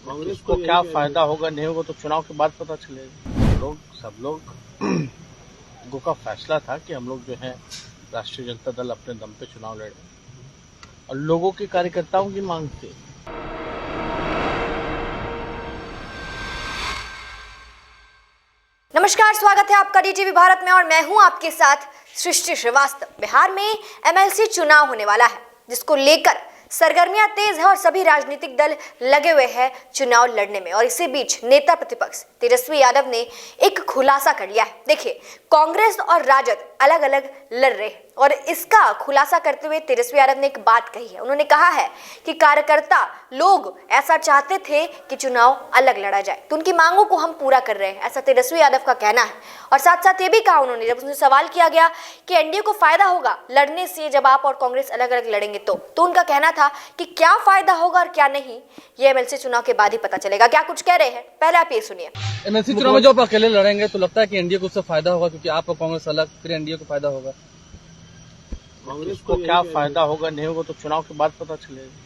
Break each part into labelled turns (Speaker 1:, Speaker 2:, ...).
Speaker 1: कांग्रेस को क्या फायदा होगा नहीं होगा तो चुनाव के बाद पता चलेगा। सब लोगों का फैसला था कि हम लोग जो है राष्ट्रीय जनता दल अपने दम पे चुनाव लड़े और लोगों के कार्यकर्ताओं की मांग थी।
Speaker 2: नमस्कार, स्वागत है आपका डीटीवी भारत में और मैं हूं आपके साथ सृष्टि श्रीवास्तव। बिहार में एमएलसी चुनाव होने वाला है, जिसको लेकर सरगर्मियां तेज है और सभी राजनीतिक दल लगे हुए हैं चुनाव लड़ने में। और इसी बीच नेता प्रतिपक्ष तेजस्वी यादव ने एक खुलासा कर लिया है। देखिए, कांग्रेस और राजद अलग अलग लड़ रहे हैं और इसका खुलासा करते हुए तेजस्वी यादव ने एक बात कही है। उन्होंने कहा है कि कार्यकर्ता लोग ऐसा चाहते थे कि चुनाव अलग लड़ा जाए, तो उनकी मांगों को हम पूरा कर रहे हैं, ऐसा तेजस्वी यादव का कहना है। और साथ साथ ये भी कहा उन्होंने, जब उनसे सवाल किया गया कि एनडीए को फायदा होगा लड़ने से जब आप और कांग्रेस अलग अलग लड़ेंगे तो उनका कहना था कि क्या फायदा होगा और क्या नहीं, ये एमएलसी चुनाव के बाद ही पता चलेगा। क्या कुछ कह रहे हैं, पहले आप ये सुनिए।
Speaker 3: एमएलसी चुनाव में जो आप अकेले लड़ेंगे तो लगता है कि एनडीए को उससे फायदा होगा, क्योंकि आप और कांग्रेस अलग, फिर एनडीए को फायदा होगा।
Speaker 1: कांग्रेस को क्या फायदा होगा नहीं होगा तो चुनाव के बाद पता चलेगा।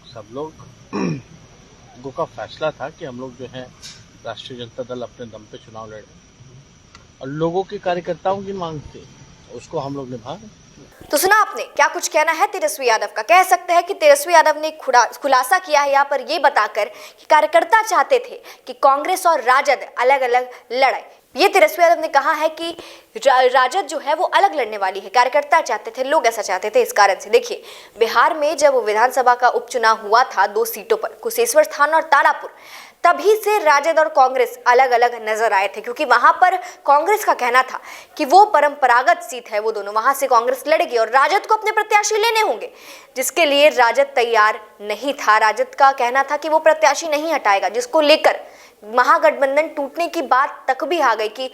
Speaker 1: सब लोगों का फैसला था कि हम लोग जो है राष्ट्रीय जनता दल अपने दम पे चुनाव लड़े और लोगों के कार्यकर्ताओं की मांग थी, उसको हम लोग निभा रहे।
Speaker 2: तो सुना आपने, क्या कुछ कहना है तेजस्वी यादव का। कह सकते हैं कि तेजस्वी यादव ने खुलासा किया है यहाँ पर ये बताकर कि कार्यकर्ता चाहते थे कि कांग्रेस और राजद अलग अलग लड़े। ये तेजस्वी यादव ने कहा है कि राजद जो है वो अलग लड़ने वाली है, कार्यकर्ता चाहते थे, लोग ऐसा चाहते थे। इस कारण से देखिए, बिहार में जब विधानसभा का उपचुनाव हुआ था 2 सीटों पर, कुशेश्वर स्थान और तारापुर, तभी से राजद और कांग्रेस अलग अलग नजर आए थे, क्योंकि वहां पर कांग्रेस का कहना था कि वो परंपरागत सीट है, वो दोनों वहां से कांग्रेस लड़ेगी और राजद को अपने प्रत्याशी लेने होंगे, जिसके लिए राजद तैयार नहीं था। राजद का कहना था कि वो प्रत्याशी नहीं हटाएगा, जिसको लेकर महागठबंधन टूटने की बात तक भी आ गई कि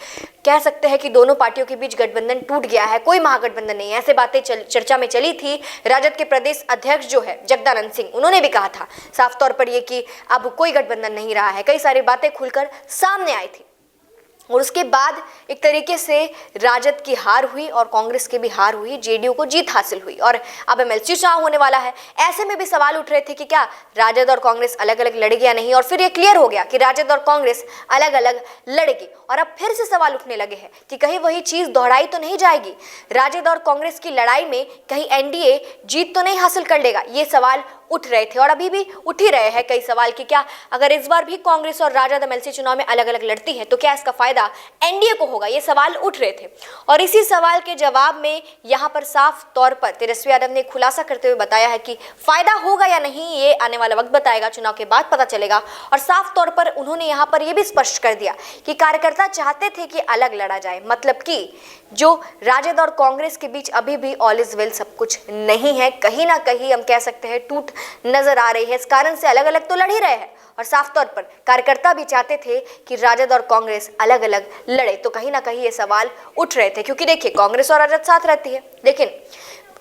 Speaker 2: कह सकते हैं कि दोनों पार्टियों के बीच गठबंधन टूट गया है, कोई महागठबंधन नहीं है। ऐसे बातें चर्चा में चली थी। राजद के प्रदेश अध्यक्ष जो है जगदानंद सिंह, उन्होंने भी कहा था साफ तौर पर ये कि अब कोई गठबंधन नहीं रहा है। कई सारी बातें खुलकर सामने आई थी और उसके बाद एक तरीके से राजद की हार हुई और कांग्रेस की भी हार हुई, जेडीयू को जीत हासिल हुई और अब एमएलसी चुनाव होने वाला है। ऐसे में भी सवाल उठ रहे थे कि क्या राजद और कांग्रेस अलग अलग लड़ेगी या नहीं, और फिर ये क्लियर हो गया कि राजद और कांग्रेस अलग अलग लड़ेगी। और अब फिर से सवाल उठने लगे हैं कि कहीं वही चीज दोहराई तो नहीं जाएगी, राजद और कांग्रेस की लड़ाई में कहीं एनडीए जीत तो नहीं हासिल कर लेगा। ये सवाल उठ रहे थे और अभी भी उठ ही रहे हैं कई सवाल कि क्या अगर इस बार भी कांग्रेस और राजद एमएलसी चुनाव में अलग अलग लड़ती है तो क्या इसका फायदा एनडीए को होगा। ये सवाल उठ रहे थे और इसी सवाल के जवाब में यहां पर साफ तौर पर तेजस्वी यादव ने खुलासा करते हुए बताया है कि फायदा होगा या नहीं ये आने वाला वक्त बताएगा, चुनाव के बाद पता चलेगा। और साफ तौर पर उन्होंने यहां पर यह भी स्पष्ट कर दिया कि कार्यकर्ता चाहते थे कि अलग लड़ा जाए, मतलब कि जो राजद और कांग्रेस के बीच अभी भी ऑल इज वेल सब कुछ नहीं है, कहीं ना कहीं हम कह सकते हैं टूट नजर आ रही है। इस कारण से अलग अलग तो लड़ ही रहे हैं और साफ तौर पर कार्यकर्ता भी चाहते थे कि राजद और कांग्रेस अलग अलग लड़े, तो कहीं ना कहीं ये सवाल उठ रहे थे। क्योंकि देखिए, कांग्रेस और राजद साथ रहती है, लेकिन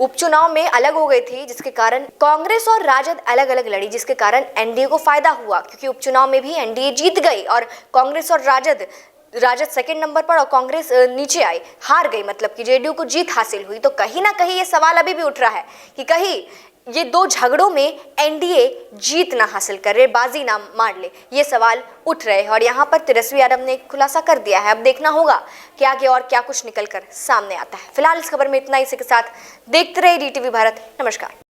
Speaker 2: उपचुनाव में अलग हो गई थी, जिसके कारण कांग्रेस और राजद अलग अलग लड़ी, जिसके कारण एनडीए को फायदा हुआ, क्योंकि उपचुनाव में भी एनडीए जीत गई और कांग्रेस और राजद सेकंड नंबर पर और कांग्रेस नीचे आई, हार गई, मतलब कि जेडीयू को जीत हासिल हुई। तो कहीं ना कहीं ये सवाल अभी भी उठ रहा है कि कहीं ये 2 झगड़ों में एनडीए जीत ना हासिल करे, बाजी ना मार ले, ये सवाल उठ रहे हैं और यहाँ पर तेजस्वी यादव ने खुलासा कर दिया है। अब देखना होगा कि आगे और क्या कुछ निकल कर सामने आता है। फिलहाल इस खबर में इतना ही। इसी के साथ देखते रहिए डीटीवी भारत। नमस्कार।